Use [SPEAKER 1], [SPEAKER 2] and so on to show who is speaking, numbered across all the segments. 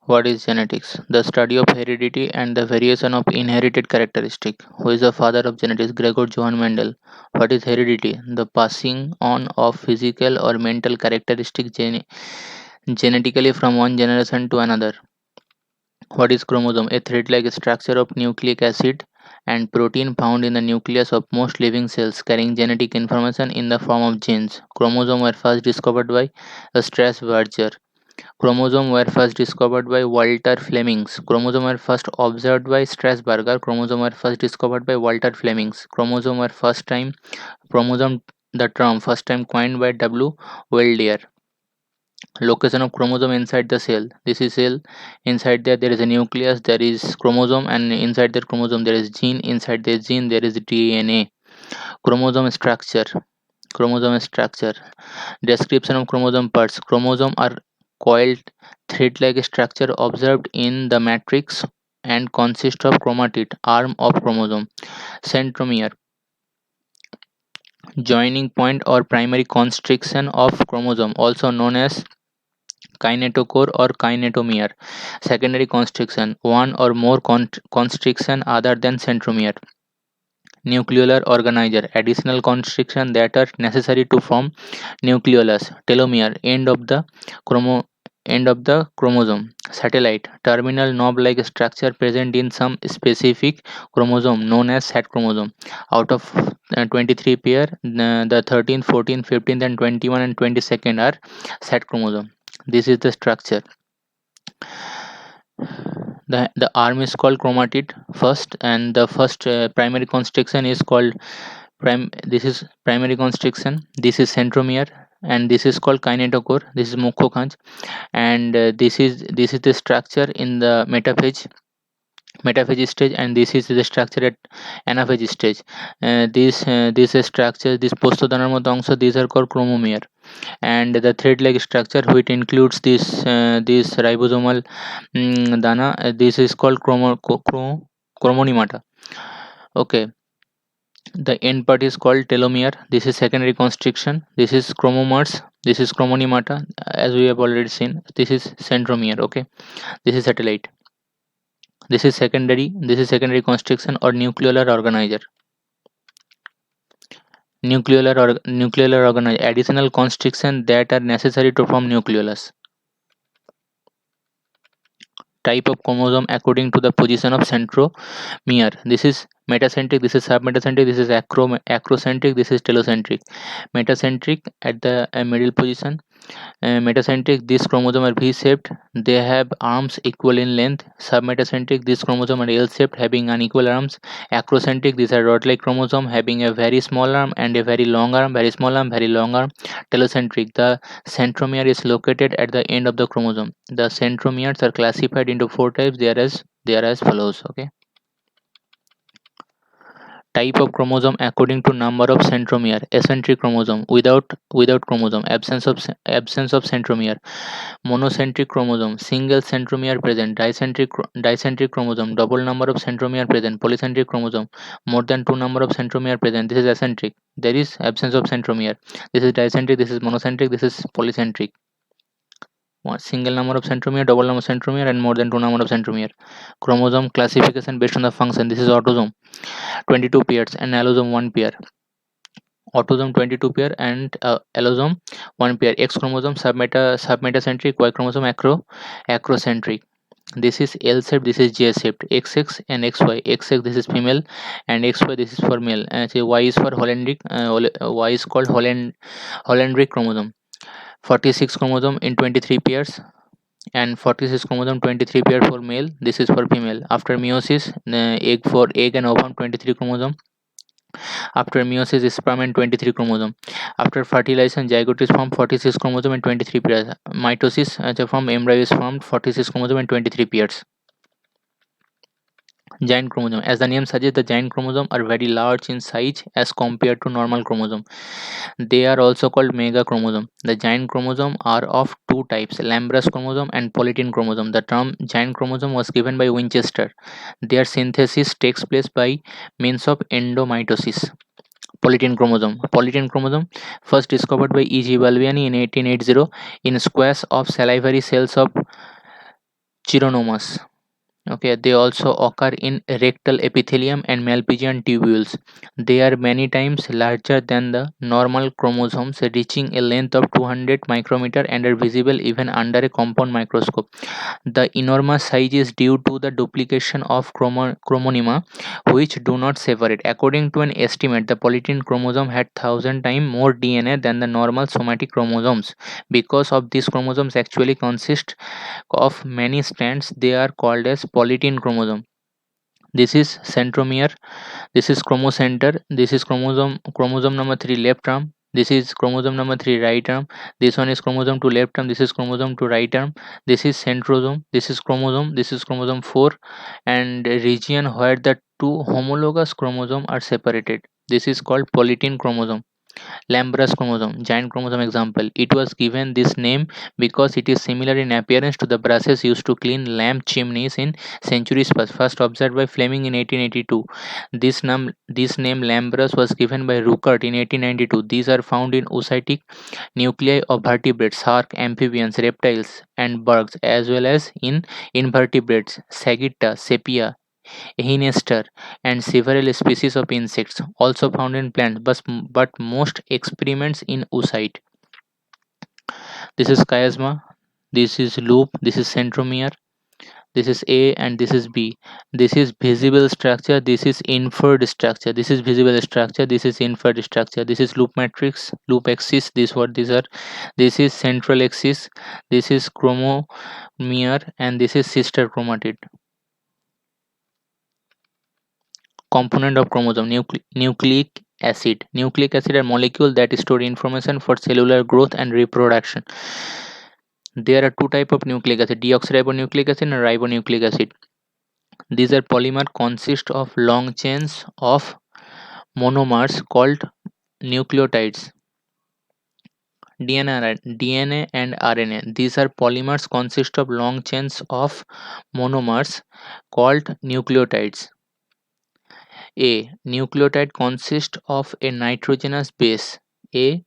[SPEAKER 1] What is genetics? The study of heredity and the variation of inherited characteristic. Who is the father of genetics? Gregor Johann Mendel. What is heredity? The passing on of physical or mental characteristics genetically from one generation to another. What is chromosome? A thread-like structure of nucleic acid and protein found in the nucleus of most living cells carrying genetic information in the form of genes. Chromosomes were first discovered by Strasburger. Chromosomes were first discovered by Walter Flemings. Chromosomes were first observed by Strasburger. Chromosomes were first discovered by Walter Flemings. Chromosome the term first time coined by W. Weldier. Location of chromosome inside the cell. This is cell. Inside there is a nucleus, there is chromosome, and inside that chromosome there is gene. Inside the gene there is DNA. Chromosome structure. Chromosome structure. Description of chromosome parts. Chromosome are coiled thread-like structure observed in the matrix and consist of chromatid, arm of chromosome. Centromere, joining point or primary constriction of chromosome, also known as kinetochore or kinetomere. Secondary constriction, one or more constriction other than centromere. Nucleolar organizer, additional constriction that are necessary to form nucleolus. Telomere, chromo end of the chromosome. Satellite, terminal knob-like structure present in some specific chromosome known as sat chromosome. Out of 23 pair, the 13th, 14th, 15th, and 21 and 22nd are sat chromosome. This is the structure. The arm is called chromatid first, and the first primary constriction is called this is primary constriction. This is centromere, and this is called kinetochore. This is mucophage, and this is the structure in the metaphase stage, and this is the structure at anaphase stage. This structure, this পোস্তদানার মতো অংশ, these are called chromomere, and the thread-like structure which includes this ribosomal dana, this is called chromonimata. Okay, the end part is called telomere. This is secondary constriction. This is chromomers. This is chromonimata, as we have already seen. This is centromere. Okay, this is satellite. This is secondary constriction or nucleolar organizer. Nucleolar organizer, additional constriction that are necessary to form nucleolus. Type of chromosome according to the position of centromere. This is metacentric, this is submetacentric, this is acrocentric, this is telocentric. Metacentric at the middle position. Metacentric, this chromosome are V-shaped. They have arms equal in length. Submetacentric, this chromosome are L-shaped, having unequal arms. Acrocentric, these are rod-like chromosome having a very small arm and a very long arm. Very small arm, very long arm. Telocentric, the centromere is located at the end of the chromosome. The centromeres are classified into four types. They are as follows. Okay. Type of chromosome according to number of centromere. Acentric chromosome, without chromosome, absence of centromere. Monocentric chromosome, single centromere present. Dicentric chromosome, double number of centromere present. Polycentric chromosome, more than two number of centromere present. This is acentric, there is absence of centromere. This is dicentric, this is monocentric, this is polycentric. One single number of centromere, double number of centromere, and more than two number of centromere. Chromosome classification based on the function. This is autosome, 22 pairs, and allosome 1 pair. Autosome 22 pair and allosome 1 pair. X chromosome submetacentric, Y chromosome acrocentric. This is L shaped, this is J shaped. XX and XY. XX, this is female, and XY, this is for male. And Y is for Hollandric. Y is called Hollandric chromosome. 46 chromosome in 23 pairs, and 46 chromosome 23 pair for male. This is for female. After meiosis, egg and ovum 23 chromosome. After meiosis, sperm and 23 chromosome. After fertilization, zygote is formed 46 chromosome and 23 pairs. Mitosis, from embryo is formed 46 chromosome and 23 pairs. Giant chromosome. As the name suggests, the giant chromosome are very large in size as compared to normal chromosome. They are also called mega chromosome. The giant chromosome are of two types, Lambrus chromosome and Polytene chromosome. The term giant chromosome was given by Winchester. Their synthesis takes place by means of endomitosis. Polytene chromosome, first discovered by E. G. Balbiani in 1880 in squares of salivary cells of Chironomas. Okay, they also occur in rectal epithelium and Malpighian tubules. They are many times larger than the normal chromosomes, reaching a length of 200 micrometer and are visible even under a compound microscope. The enormous size is due to the duplication of chromonema, which do not separate. According to an estimate, the polytene chromosome had 1,000 times more DNA than the normal somatic chromosomes. Because of these chromosomes actually consist of many strands, they are called as polytene chromosome. This is centromere, this is chromocenter, this is chromosome number 3 left arm, this is chromosome number 3 right arm, this one is chromosome 2 left arm, this is chromosome 2 right arm, this is centrosome, this is chromosome 4, and a region where the two homologous chromosome are separated, this is called polytene chromosome. Lambrus chromosome, giant chromosome example. It was given this name because it is similar in appearance to the brushes used to clean lamp chimneys in centuries past, first observed by Fleming in 1882. This name Lambrus was given by Ruckert in 1892. These are found in oocytic nuclei of vertebrates, shark, amphibians, reptiles, and bugs, as well as in invertebrates, Sagitta, Sepia, Echinacea, and several species of insects, also found in plants, but most experiments in oocyte. This is chiasma, this is loop, this is centromere, this is A and this is B. This is visible structure, this is inferred structure, this is visible structure, this is inferred structure, this is loop matrix, loop axis, this what these are, this is central axis, this is chromomere, and this is sister chromatid. Component of chromosome, nucleic acid. Nucleic acid are molecules that store information for cellular growth and reproduction. There are two types of nucleic acid, deoxyribonucleic acid and ribonucleic acid. These are polymer consist of long chains of monomers called nucleotides. DNA and RNA. These are polymers consist of long chains of monomers called nucleotides. A nucleotide consists of a nitrogenous base, a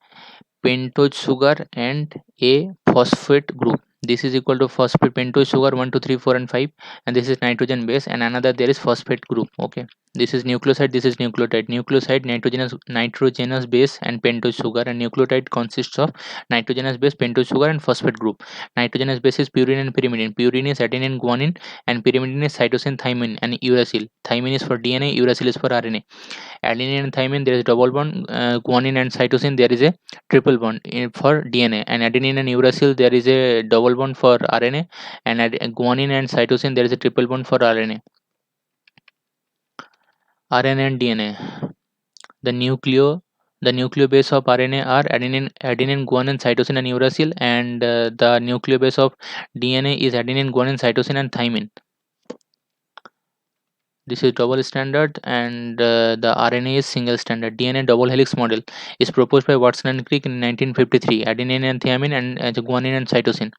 [SPEAKER 1] pentose sugar, and a phosphate group. This is equal to phosphate pentose sugar 1 2 3 4 and 5, and this is nitrogen base, and another there is phosphate group. Okay, this is nucleoside, this is nucleotide. Nucleoside, nitrogenous base, and pentose sugar, and nucleotide consists of nitrogenous base, pentose sugar, and phosphate group. Nitrogenous base is purine and pyrimidine. Purine is adenine, guanine, and pyrimidine is cytosine, thymine, and uracil. Thymine is for DNA, uracil is for RNA. Adenine and thymine there is double bond, guanine and cytosine there is a triple bond for DNA, and adenine and uracil there is a double bond for RNA, and guanine and cytosine there is a triple bond for RNA. RNA and DNA. The nucleobase of RNA are adenine, guanine, cytosine, and uracil, and the nucleobase of DNA is adenine, guanine, cytosine, and thymine. This is double standard, and the RNA is single standard. DNA double helix model is proposed by Watson and Crick in 1953. Adenine and thymine, and guanine and cytosine.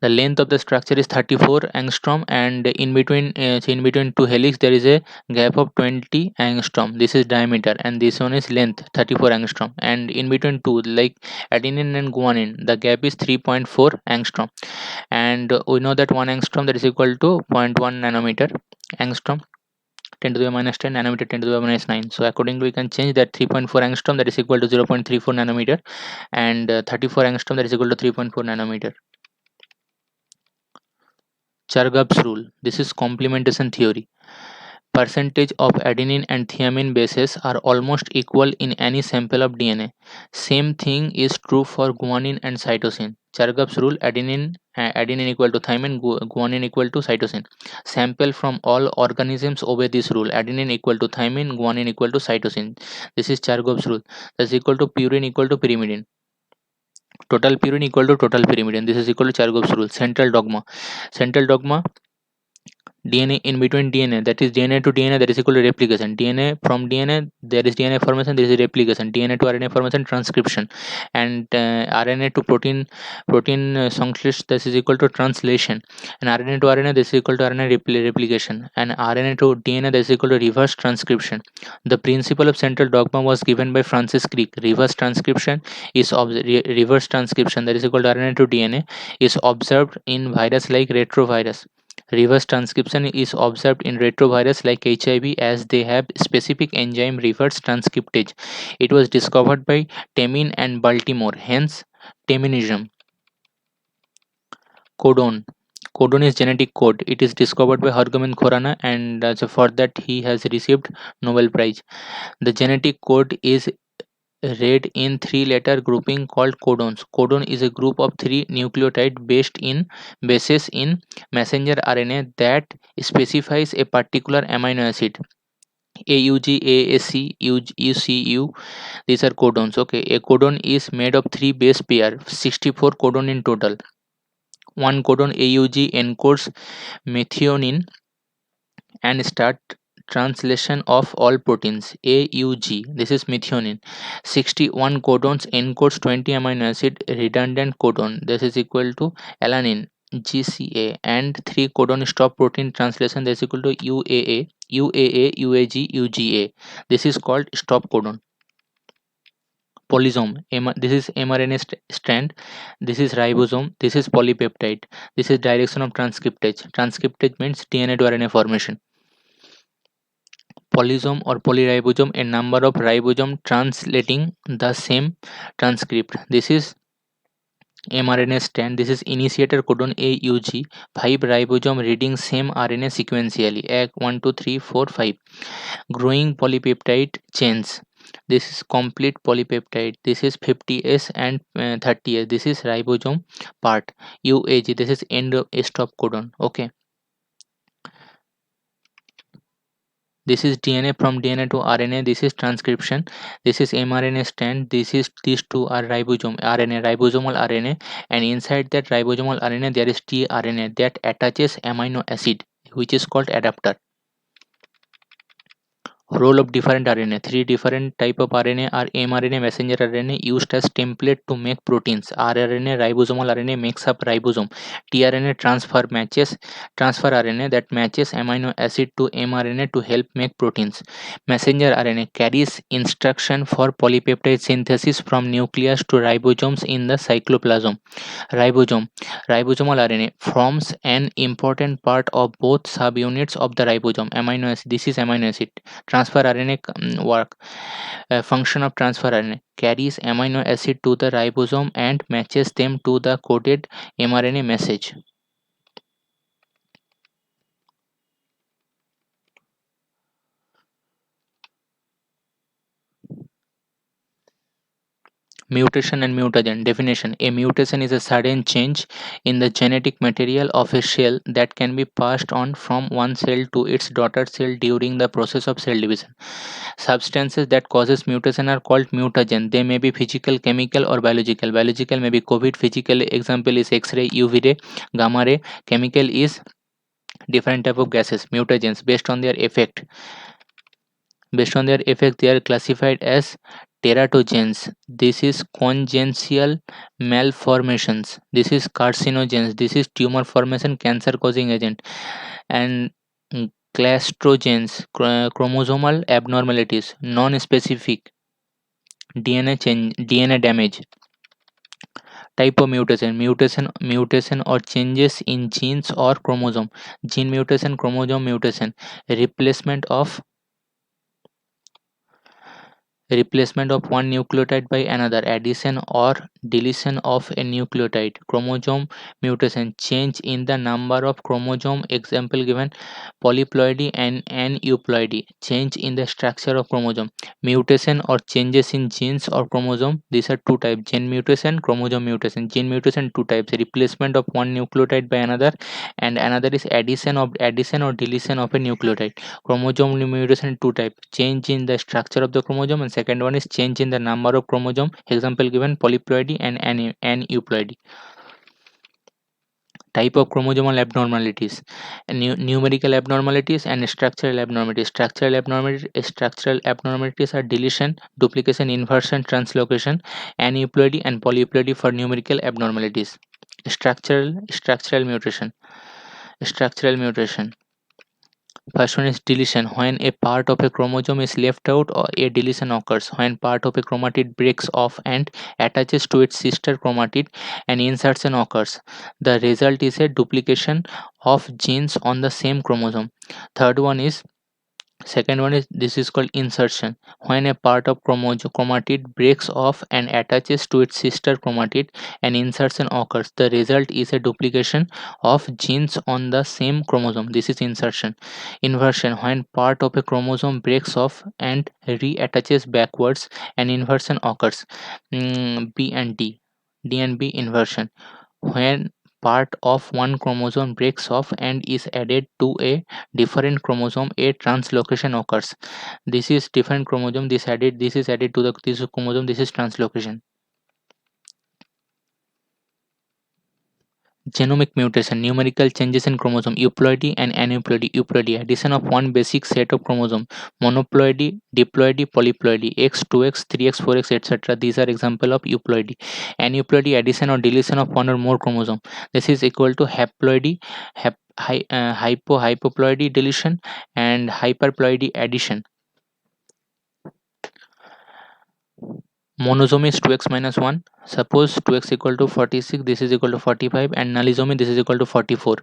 [SPEAKER 1] The length of the structure is 34 angstrom, and in between two helix there is a gap of 20 angstrom. This is diameter, and this one is length 34 angstrom. And in between two, like adenine and guanine, the gap is 3.4 angstrom. And we know that 1 angstrom that is equal to zero point 0.1 nanometer angstrom. 10 to the minus 10 nanometer 10 to the minus 9, so accordingly we can change that 3.4 angstrom that is equal to 0.34 nanometer, and 34 angstrom that is equal to 3.4 nanometer. Chargaff's rule. This is complementation theory. Percentage of adenine and thymine bases are almost equal in any sample of DNA. Same thing is true for guanine and cytosine. Chargaff's rule: adenine equal to thymine, guanine equal to cytosine. Sample from all organisms obey this rule. Adenine equal to thymine, guanine equal to cytosine. This is Chargaff's rule. That's equal to purine equal to pyrimidine. Total purine equal to total pyrimidine. This is equal to Chargaff's rule. Central dogma. Central dogma: DNA in between DNA, that is DNA to DNA, that is equal to replication. DNA from DNA, there is DNA formation, there is replication. DNA to RNA formation, transcription. And RNA to protein संश्लिष्ट, this is equal to translation. And RNA to RNA, this is equal to RNA replication. And RNA to DNA, this is equal to reverse transcription. The principle of central dogma was given by Francis Crick. Reverse transcription is reverse transcription, that is equal to RNA to DNA, is observed in virus like retrovirus. Reverse transcription is observed in retrovirus like HIV, as they have specific enzyme reverse transcriptase. It was discovered by Temin and Baltimore, hence Teminism. Codon. Codon is genetic code. It is discovered by Hargomin Khorana, and for that he has received Nobel Prize. The genetic code is read in three-letter grouping called codons. Codon is a group of three nucleotide bases in messenger RNA that specifies a particular amino acid. AUG, AAC, UCU, these are codons. Okay, a codon is made of three base pair, 64 codon in total. One codon AUG encodes methionine and start translation of all proteins. AUG, this is methionine. 61 codons encodes 20 amino acid redundant codon, this is equal to alanine, GCA. And 3 codon stop protein translation, this is equal to UAA, UAG, UGA. This is called stop codon. Polysome, this is mRNA strand, this is ribosome, this is polypeptide, this is direction of transcriptase. Transcriptase means DNA to RNA formation. Polysome or polyribosome, a number of ribosome translating the same transcript. This is mRNA strand, this is initiator codon AUG, 5 ribosome reading same RNA sequentially, 1 2 3 4 5. Growing polypeptide chains, this is complete polypeptide, this is 50S and 30S, this is ribosome part. UAG, this is end stop codon. Okay, this is DNA from DNA to RNA, this is transcription. This is mRNA strand, these two are ribosome RNA, ribosomal RNA, and inside that ribosomal RNA there is tRNA that attaches amino acid, which is called adapter. Role of different RNA. Three different type of RNA are mRNA, messenger RNA, used as template to make proteins. rRNA, ribosomal RNA, makes up ribosome. tRNA, transfer RNA that matches amino acid to mRNA to help make proteins. Messenger RNA carries instruction for polypeptide synthesis from nucleus to ribosomes in the cytoplasm. Ribosomal RNA forms an important part of both subunits of the ribosome. Amino acid, this is amino acid. Transfer RNA work. Function of transfer RNA: carries amino acid to the ribosome and matches them to the coded mRNA message. Mutation and mutagen. Definition: a mutation is a sudden change in the genetic material of a cell that can be passed on from one cell to its daughter cell during the process of cell division. Substances that causes mutation are called mutagen. They may be physical, chemical, or biological. Biological may be COVID. Physical example is X-ray, UV ray, gamma ray. Chemical is different type of gases. Mutagens, based on their effect they are classified as teratogens. This is congenital malformations. This is carcinogens. This is tumor formation, cancer causing agent. And clastrogens, chromosomal abnormalities, non-specific DNA damage. Type of mutation or changes in genes or chromosome. Gene mutation, chromosome mutation. Replacement of one nucleotide by another, addition or deletion of a nucleotide. Chromosome mutation, change in the number of chromosome, example given: polyploidy and aneuploidy, change in the structure of chromosome. Mutation or changes in genes or chromosome, these are two types: gene mutation, chromosome mutation. Gene mutation, two types: replacement of one nucleotide by another, and another is addition or deletion of a nucleotide. Chromosome mutation, two types: change in the structure of the chromosome, and second one is change in the number of chromosome, example given: polyploidy and aneuploidy. Type of chromosomal abnormalities: numerical abnormalities and structural abnormalities. Structural abnormalities are deletion, duplication, inversion, translocation, aneuploidy and polyploidy for numerical abnormalities. Structural mutation. First one is deletion. When a part of a chromosome is left out, or a deletion occurs. When part of a chromatid breaks off and attaches to its sister chromatid, an insertion occurs. The result is a duplication of genes on the same chromosome. Third one is Second one is this is called insertion. When a part of chromatid breaks off and attaches to its sister chromatid, an insertion occurs. The result is a duplication of genes on the same chromosome. This is insertion. Inversion: when part of a chromosome breaks off and reattaches backwards, an inversion occurs. B and D. D and B inversion: when part of one chromosome breaks off and is added to a different chromosome, a translocation occurs. This is different chromosome, this is added to this chromosome, this is translocation. Genomic mutation: numerical changes in chromosome, euploidy and aneuploidy. Euploidy: addition of one basic set of chromosome. Monoploidy, diploidy, polyploidy, X, 2x, 3x, 4x, etc. These are example of euploidy. Aneuploidy: addition or deletion of one or more chromosome. This is equal to haploidy, hypoploidy deletion, and hyperploidy addition. Monosomy is 2x minus 1. Suppose 2x equal to 46, this is equal to 45, and nullisomy this is equal to 44.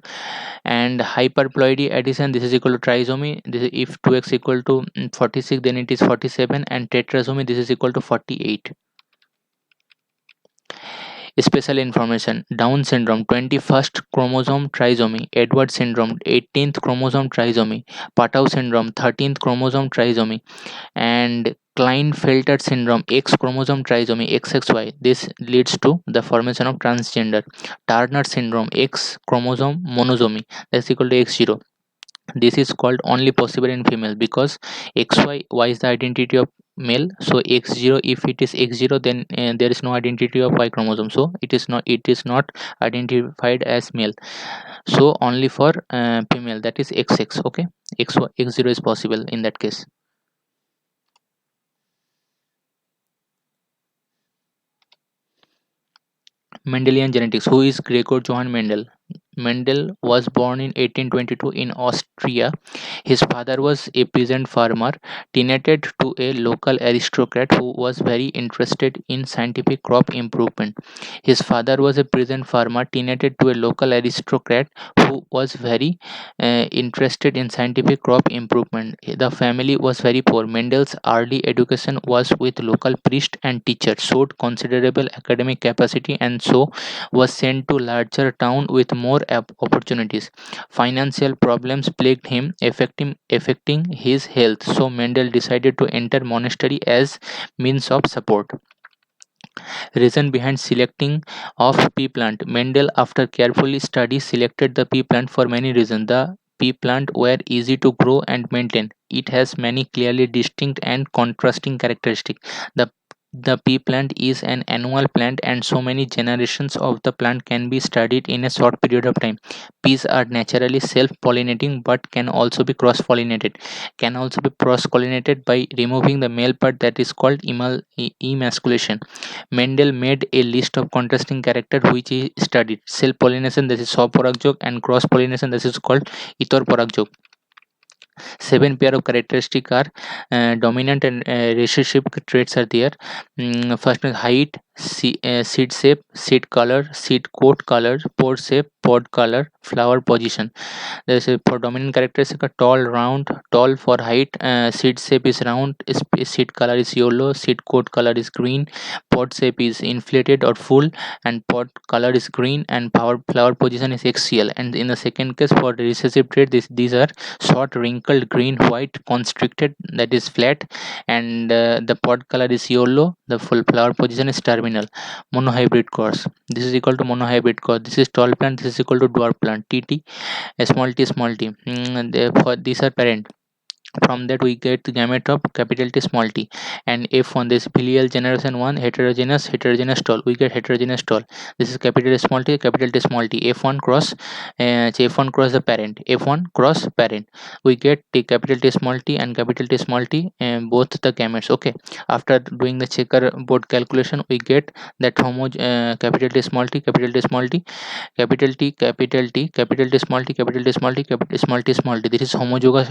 [SPEAKER 1] And hyperploidy addition, this is equal to trisomy. If 2x equal to 46, then it is 47, and tetrasomy this is equal to 48. Special information: Down syndrome 21st chromosome trisomy, Edwards syndrome 18th chromosome trisomy, Patau syndrome 13th chromosome trisomy, and Klinefelter syndrome X chromosome trisomy XXY. This leads to the formation of transgender. Turner syndrome X chromosome monosomy, that's equal to X0. This is called only possible in female because XY is the identity of male. So X0, if it is X0, then there is no identity of Y chromosome, so it is not identified as male. So only for female, that is XX. Okay, X0 is possible in that case. Mendelian genetics. Who is Gregor Johann Mendel? Mendel was born in 1822 in Austria. His father was a peasant farmer, tenanted to a local aristocrat who was very interested in scientific crop improvement. His father was a peasant farmer, tenanted to a local aristocrat who was very interested in scientific crop improvement. The family was very poor. Mendel's early education was with local priest and teacher, showed considerable academic capacity, and so was sent to larger town with more opportunities. Financial problems plagued him, affecting his health. So Mendel decided to enter monastery as means of support. Reason behind selecting of pea plant: Mendel, after carefully study, selected the pea plant for many reasons. The pea plant were easy to grow and maintain. It has many clearly distinct and contrasting characteristics. The pea plant is an annual plant, and so many generations of the plant can be studied in a short period of time. Peas are naturally self-pollinating but can also be cross-pollinated. Can also be cross-pollinated by removing the male part, that is called emasculation. Mendel made a list of contrasting characters which he studied. Self-pollination, that is Swaparagjoke, and cross-pollination, that is called Itorparagjoke. Seven pair of characteristics are dominant and recessive traits are there. First is height, seed shape, seed color, seed coat color, pod shape, pod color, flower position. There's a for dominant characteristic a tall, round, tall for height. Seed shape is round. Seed color is yellow. Seed coat color is green. Pod shape is inflated or full, and pod color is green. And flower position is axial. And in the second case, for the recessive trait, these are short, wrinkled, green, white, constricted, that is flat, and the pod color is yellow. The full flower position is terminal. Monohybrid cross. This is equal to monohybrid cross. This is tall plant. This is equal to dwarf plant. TT, small t, small t. Therefore, these are parent. From that we get the gamete of capital T small t. And F1, this filial generation 1, heterogeneous tall, we get heterogeneous tall. This is capital T small t, capital T small t. F1 cross F1 cross the parent, F1 cross parent, we get T capital T small t and capital T small t, and both the gametes. Okay, after doing the checkerboard calculation we get that capital T small t, capital T small t, capital T, capital T, capital T small t, capital T small t, capital small t small t. This is homozygous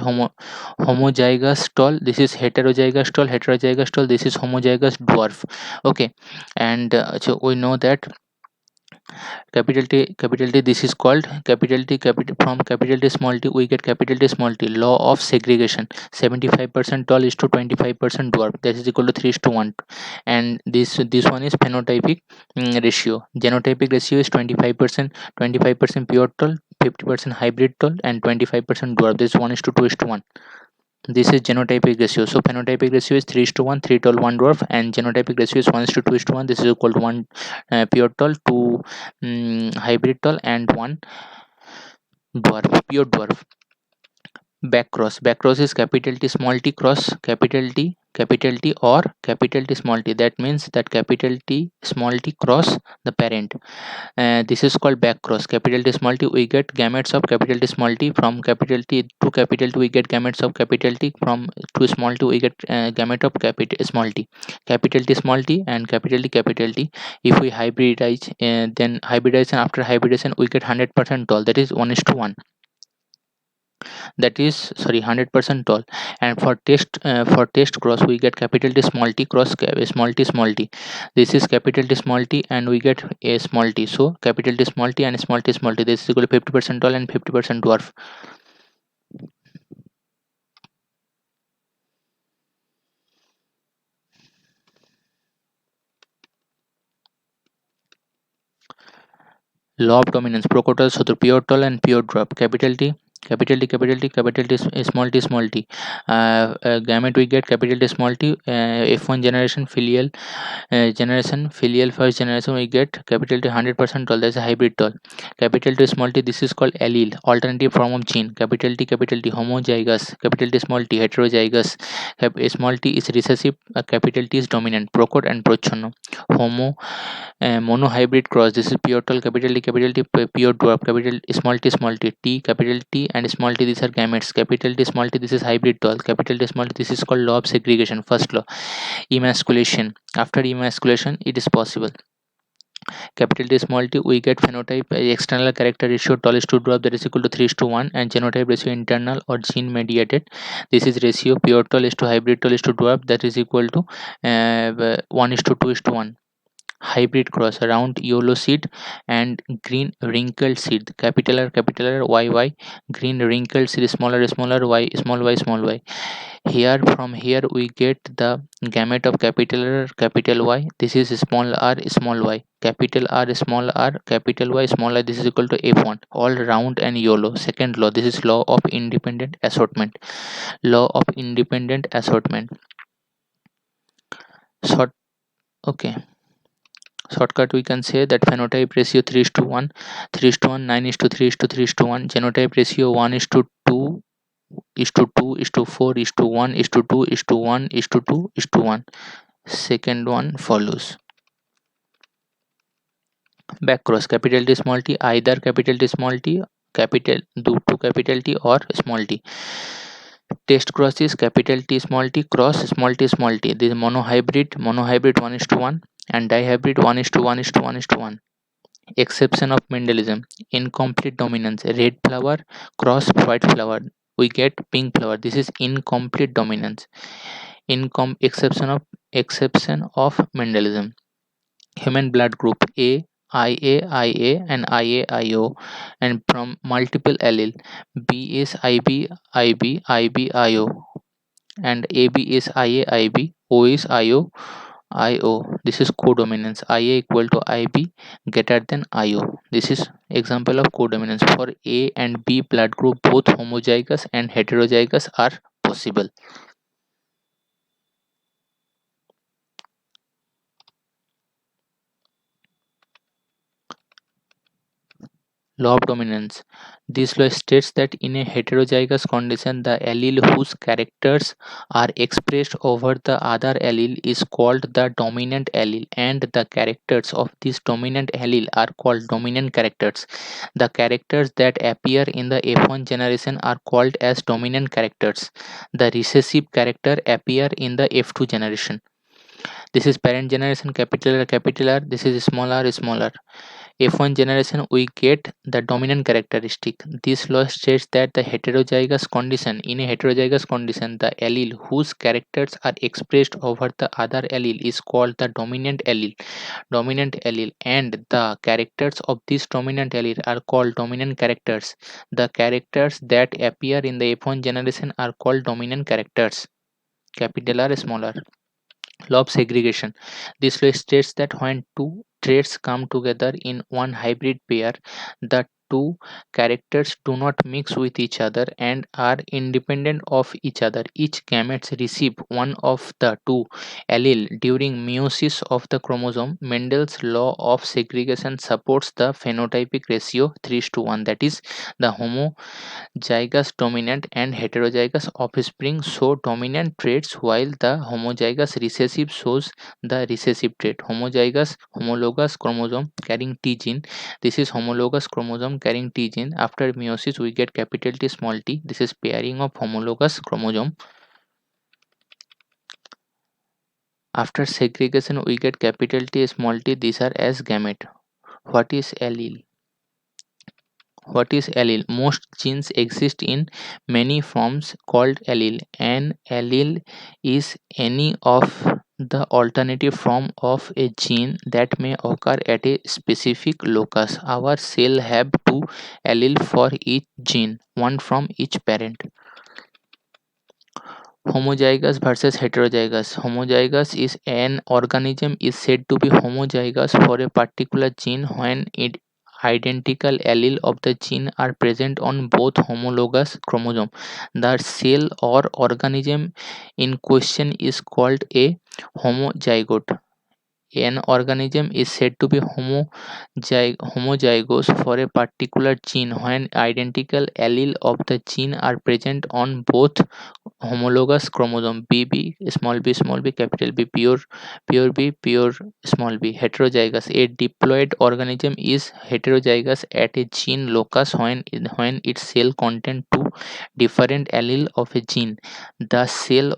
[SPEAKER 1] tall. This is heterozygous tall. This is homozygous dwarf. Okay, and so we know that capital T, this is called capital T, capital from capital T small t we get capital T small t. Law of segregation: 75% tall is to 25% dwarf, that is equal to 3 is to 1. And this one is phenotypic ratio. Genotypic ratio is 25% pure tall, 50% hybrid tall, and 25% dwarf. This 1 is to 2 is to 1. This is genotypic ratio. So phenotypic ratio is 3 is to 1, 3 tall, 1 dwarf, and genotypic ratio is 1 is to 2 is to 1. This is equal to 1 pure tall, 2 hybrid tall, and 1 dwarf, pure dwarf. Back cross is capital T small t cross capital T or capital T small t. That means that capital T small t cross the parent. This is called back cross. Capital T small t we get gametes of capital T small t. From capital T to capital T we get gametes of capital T. From to small t we get gamete of capital small t. Capital T small t and capital T capital T. If we hybridize, then hybridization, after hybridization we get 100% tall, that is 1 is to 1, that is sorry 100% tall. And for test cross we get capital T small t cross small t. This is capital T small t and we get a small t. So capital T small t and small t small t, this is equal to 50% tall and 50% dwarf. Law of dominance: Procotus, so the pure tall and pure dwarf. Capital T, capital T, capital T, capital T, small t, small t. Gamete we get capital T small t. F1 generation filial first generation we get capital T 100% tall, that's a hybrid tall. Capital T small t, this is called allele, alternative form of gene. Capital T homozygous, capital T small t heterozygous. Small t is recessive, capital T is dominant. Procot and prochonno. Monohybrid cross, this is pure tall, capital T pure dwarf, capital small t T, capital T and small t, these are gametes. Capital T small t, this is hybrid tall, capital T small t, this is called law of segregation. First law, emasculation. After emasculation it is possible. Capital T small t we get phenotype external character ratio tall is to dwarf, that is equal to 3 is to 1, and genotype ratio internal or gene mediated, this is ratio pure tall is to hybrid tall is to dwarf, that is equal to 1 is to 2 is to 1. Hybrid cross, round yellow seed and green wrinkled seed, capital R y, green wrinkled seed, smaller y, small y. Here from here we get the gamete of capital R capital Y, this is small r small y, capital R small r capital Y small I, this is equal to F1, all round and yellow. Second law, this is law of independent assortment. Law of independent assortment. Short, okay, shortcut we can say that phenotype ratio 3 is to 1, 3 is to 1, 9 is to 3 is to 3 is to 1. Genotype ratio 1 is to 2 is to 2 is to 4 is to 1 is to 2 is to 1 is to 2 is to 1. Second one follows. Back cross, capital T small t, either capital T small t, capital due to capital T or small t. Test cross is capital T small t cross small t small t. This is monohybrid 1 is to 1, and dihybrid 1 is to 1 is to 1 is to 1. Exception of Mendelism: incomplete dominance, red flower cross white flower, we get pink flower, this is incomplete dominance. Exception of Mendelism: human blood group A, IA and IAIO, and from multiple allele, B is IB IO, and AB is IAIB, O is IO. This is codominance. IA equal to IB greater than IO. This is example of codominance. For A and B blood group, both homozygous and heterozygous are possible. Law of dominance. This law states that in a heterozygous condition, the allele whose characters are expressed over the other allele is called the dominant allele, and the characters of this dominant allele are called dominant characters. The characters that appear in the F1 generation are called as dominant characters. The recessive character appear in the F2 generation. This is parent generation, capital R, capital R. This is small r, small r. F1 generation, we get the dominant characteristic. This law states that the heterozygous condition, in a heterozygous condition, the allele whose characters are expressed over the other allele is called the dominant allele, and the characters of this dominant allele are called dominant characters. The characters that appear in the F1 generation are called dominant characters. Capital R, small r. Law of segregation. This law states that when two traits come together in one hybrid pair, the two characters do not mix with each other and are independent of each other. Each gametes receive one of the two allele during meiosis of the chromosome. Mendel's law of segregation supports the phenotypic ratio 3:1, that is, the homozygous dominant and heterozygous offspring show dominant traits while the homozygous recessive shows the recessive trait. Homologous chromosome carrying T gene. This is homologous chromosome carrying T gene. After meiosis, we get capital T, small t. This is pairing of homologous chromosome. After segregation, we get capital T, small t. These are as gamete. What is allele? What is allele? Most genes exist in many forms called allele. An allele is any of the alternative form of a gene that may occur at a specific locus. Our cell have two allele for each gene, one from each parent. Homozygous versus heterozygous. Homozygous is an organism is said to be homozygous for a particular gene when it identical allele of the gene are present on both homologous chromosome. The cell or organism in question is called a homozygote. An organism is said to be homozygous for a particular gene when identical allele of the gene are present on both homologous chromosome. Small b, capital B, pure B, pure small b. Heterozygous. A diploid organism is heterozygous at a gene locus when its cell contain two different allele of a gene. The cell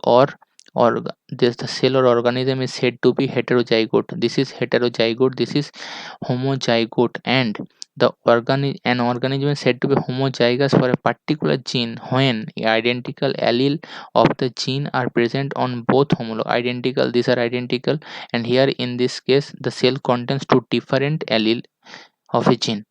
[SPEAKER 1] the cell or organism is said to be heterozygote. This is heterozygote. This is homozygote, and an organism is said to be homozygous for a particular gene when identical allele of the gene are present on both identical. These are identical, and here in this case, the cell contains two different allele of a gene.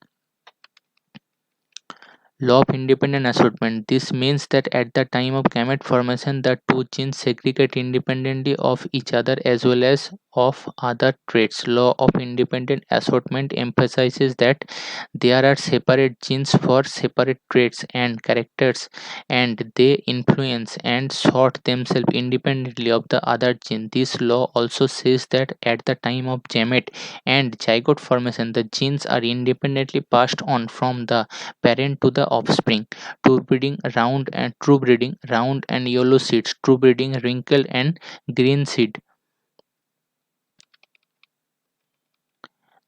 [SPEAKER 1] Law of independent assortment. This means that at the time of gamete formation, the two genes segregate independently of each other as well as of other traits. Law of independent assortment emphasizes that there are separate genes for separate traits and characters, and they influence and sort themselves independently of the other gene. This law also says that at the time of gamete and zygote formation, the genes are independently passed on from the parent to the offspring. True breeding round and yellow seeds. True breeding wrinkled and green seed.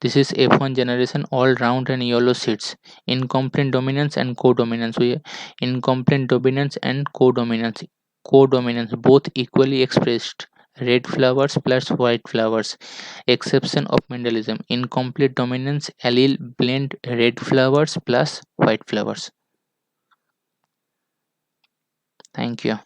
[SPEAKER 1] This is F1 generation, all round and yellow seeds. Incomplete dominance and codominance. Incomplete dominance and codominance. Codominance both equally expressed. Red flowers plus white flowers. Exception of Mendelism. Incomplete dominance allele blend red flowers plus white flowers. Thank you.